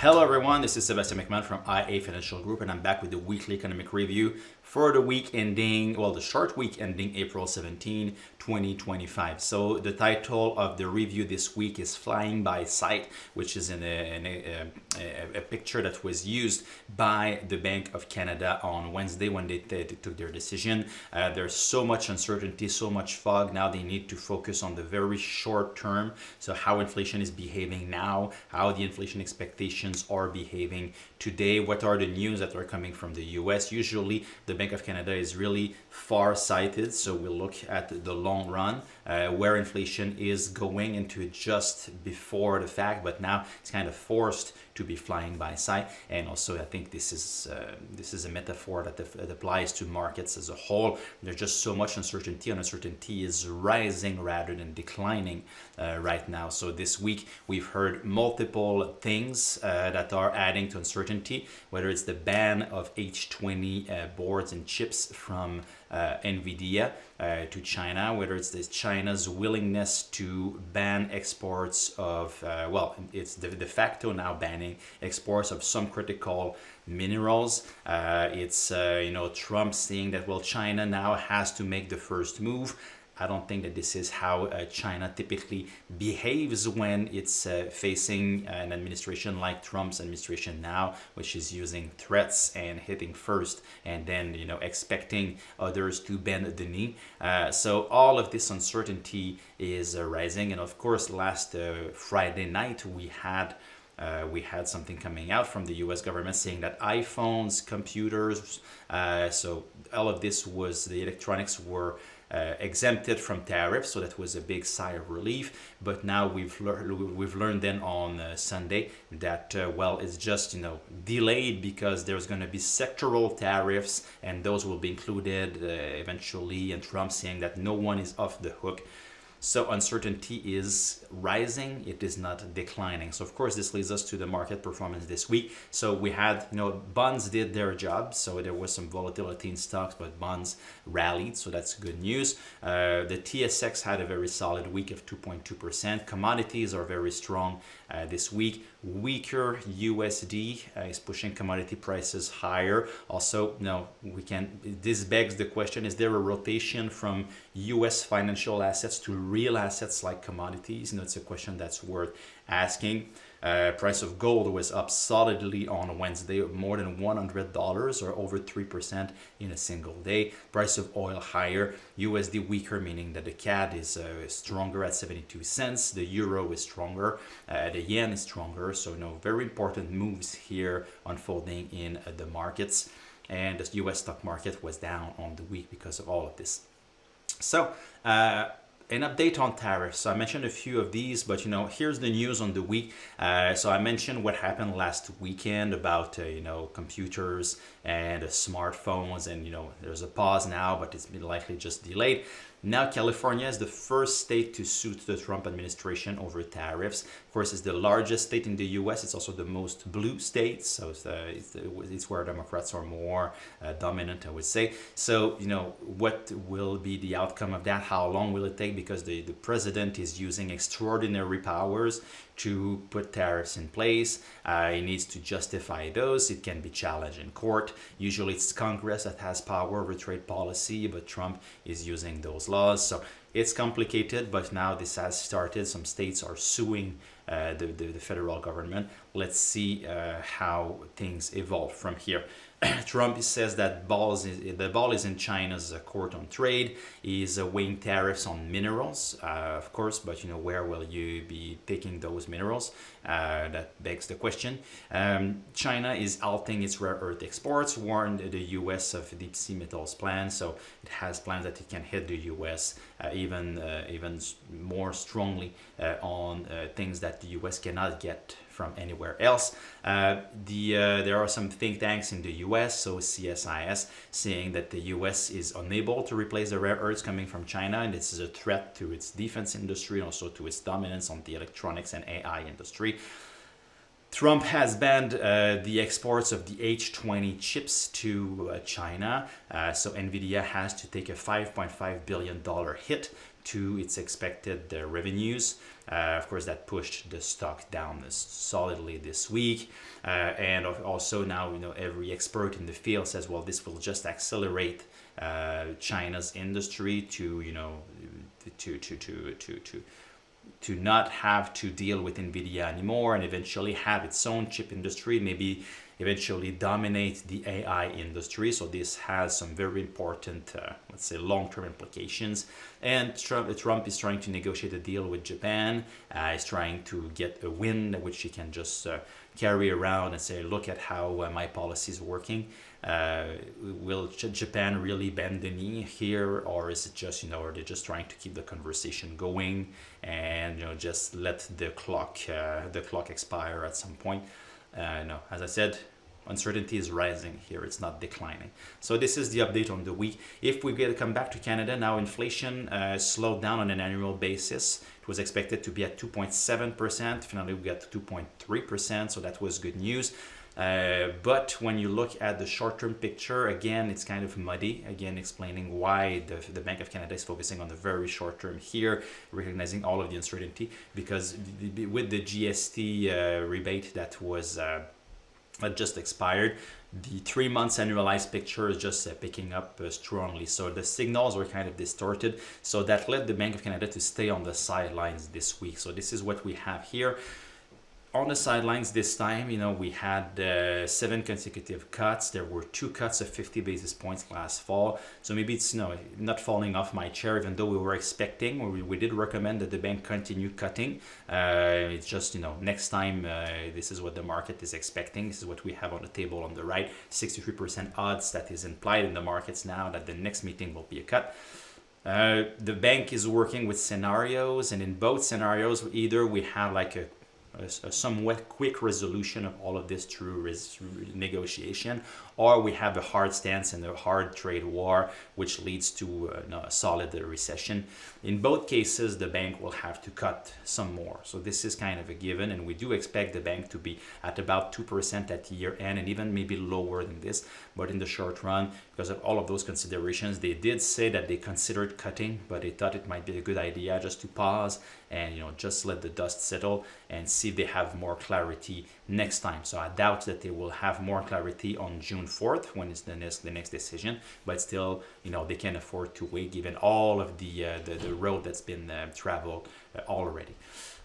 Hello everyone, this is Sebastian McMahon from IA Financial Group and I'm back with the weekly economic review for the week ending, the short week ending April 17, 2025. So the title of the review this week is Flying by Sight, which is a picture that was used by the Bank of Canada on Wednesday when they took their decision. There's so much uncertainty, so much fog. Now they need to focus on the very short term. So how inflation is behaving now, how the inflation expectations are behaving today, what are the news that are coming from the US. Usually the Bank of Canada is really far-sighted, so we'll look at the long run, where inflation is going into just before the fact, but now it's kind of forced to be flying by sight. And also I think this is a metaphor that applies to markets as a whole. There's just so much uncertainty, and uncertainty is rising rather than declining right now. So this week we've heard multiple things that are adding to uncertainty, whether it's the ban of H20 boards and chips from NVIDIA to China, whether it's China's willingness to ban exports of, it's de facto now banning exports of some critical minerals. It's Trump saying that, China now has to make the first move. I don't think that this is how China typically behaves when it's facing an administration like Trump's administration now, which is using threats and hitting first and then, expecting others to bend the knee. So all of this uncertainty is rising. And of course, last Friday night, we had something coming out from the US government saying that iPhones, computers, so all of this was, the electronics were exempted from tariffs, so that was a big sigh of relief. But now we've learned then on Sunday that it's just delayed because there's going to be sectoral tariffs, and those will be included eventually. And Trump saying that no one is off the hook. So uncertainty is rising, it is not declining. So of course this leads us to the market performance this week. So we had, bonds did their job. So there was some volatility in stocks, but bonds rallied. So that's good news. The TSX had a very solid week of 2.2%. Commodities are very strong this week. Weaker USD is pushing commodity prices higher. Also, this begs the question, is there a rotation from US financial assets to real assets like commodities? It's a question that's worth asking. Price of gold was up solidly on Wednesday, more than $100 or over 3% in a single day. Price of oil higher, USD weaker, meaning that the CAD is stronger at 72 cents. The euro is stronger, the yen is stronger. So very important moves here unfolding in the markets. And the US stock market was down on the week because of all of this. So an update on tariffs. So I mentioned a few of these, but here's the news on the week. So I mentioned what happened last weekend about computers and smartphones, and there's a pause now, but it's been likely just delayed. Now California is the first state to sue the Trump administration over tariffs. Of course, it's the largest state in the US. It's also the most blue state, so it's where Democrats are more dominant, I would say. So what will be the outcome of that? How long will it take? Because the president is using extraordinary powers to put tariffs in place. He needs to justify those. It can be challenged in court. Usually it's Congress that has power over trade policy, but Trump is using those laws. So it's complicated, but now this has started. Some states are suing the federal government. Let's see how things evolve from here. Trump says that the ball is in China's court on trade. He's weighing tariffs on minerals, of course, but where will you be taking those minerals? That begs the question. China is halting its rare earth exports, warned the U.S. of deep sea metals plans. So it has plans that it can hit the U.S. even more strongly on things that the U.S. cannot get from anywhere else. There are some think tanks in the US, so CSIS, saying that the US is unable to replace the rare earths coming from China, and this is a threat to its defense industry and also to its dominance on the electronics and AI industry. Trump has banned the exports of the H20 chips to China, so NVIDIA has to take a $5.5 billion hit to its expected revenues. Of course, that pushed the stock down solidly this week. And also now, every expert in the field says, well, this will just accelerate China's industry to, to not have to deal with Nvidia anymore and eventually have its own chip industry, maybe eventually dominate the AI industry. So this has some very important, let's say, long-term implications. And Trump is trying to negotiate a deal with Japan. He's trying to get a win, which he can just carry around and say, look at how my policy is working. Will Japan really bend the knee here, or is it just, are they just trying to keep the conversation going and just let the clock expire at some point? No, as I said, uncertainty is rising here, it's not declining. So this is the update on the week. If we come back to Canada now, inflation slowed down on an annual basis. It was expected to be at 2.7%. Finally, we got to 2.3%, so that was good news. But when you look at the short-term picture, again, it's kind of muddy. Again, explaining why the Bank of Canada is focusing on the very short term here, recognizing all of the uncertainty, because with the GST rebate that was that just expired, the 3 months annualized picture is just picking up strongly. So the signals were kind of distorted. So that led the Bank of Canada to stay on the sidelines this week. So this is what we have here. On the sidelines this time, we had 7 consecutive cuts. There were 2 cuts of 50 basis points last fall. So maybe it's not falling off my chair, even though we were expecting, we did recommend that the bank continue cutting. It's just, next time, this is what the market is expecting. This is what we have on the table on the right. 63% odds that is implied in the markets now that the next meeting will be a cut. The bank is working with scenarios, and in both scenarios, either we have like a somewhat quick resolution of all of this through negotiation, or we have a hard stance and a hard trade war, which leads to a solid recession. In both cases, the bank will have to cut some more. So this is kind of a given, and we do expect the bank to be at about 2% at year end, and even maybe lower than this. But in the short run, because of all of those considerations, they did say that they considered cutting, but they thought it might be a good idea just to pause and just let the dust settle and see if they have more clarity next time. So I doubt that they will have more clarity on June 4th when it's the next decision, but still, they can afford to wait given all of the road that's been traveled already.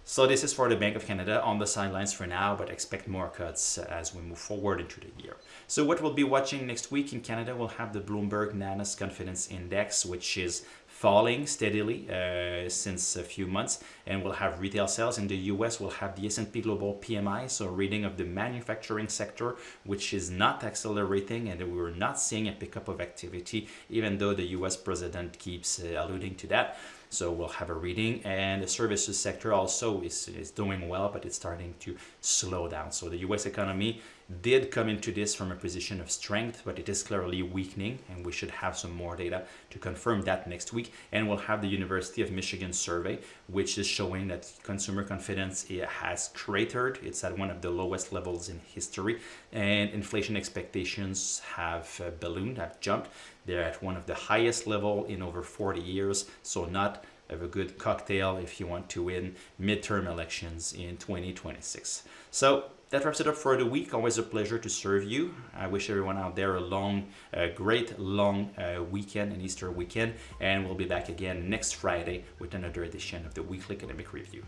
So this is for the Bank of Canada on the sidelines for now, but expect more cuts as we move forward into the year. So what we'll be watching next week in Canada, we'll have the Bloomberg Nanos Confidence Index, which is falling steadily since a few months, and we'll have retail sales. In the US, we'll have the S&P Global PMI, so reading of the manufacturing sector, which is not accelerating, and we're not seeing a pickup of activity, even though the US president keeps alluding to that. So we'll have a reading, and the services sector also is doing well, but it's starting to slow down. So the US economy did come into this from a position of strength, but it is clearly weakening, and we should have some more data to confirm that next week. And we'll have the University of Michigan survey, which is showing that consumer confidence has cratered. It's at one of the lowest levels in history, and inflation expectations have ballooned, have jumped. They're at one of the highest level in over 40 years, so not of a good cocktail if you want to win midterm elections in 2026. So that wraps it up for the week. Always a pleasure to serve you. I wish everyone out there a great long weekend, an Easter weekend, and we'll be back again next Friday with another edition of the Weekly Economic Review.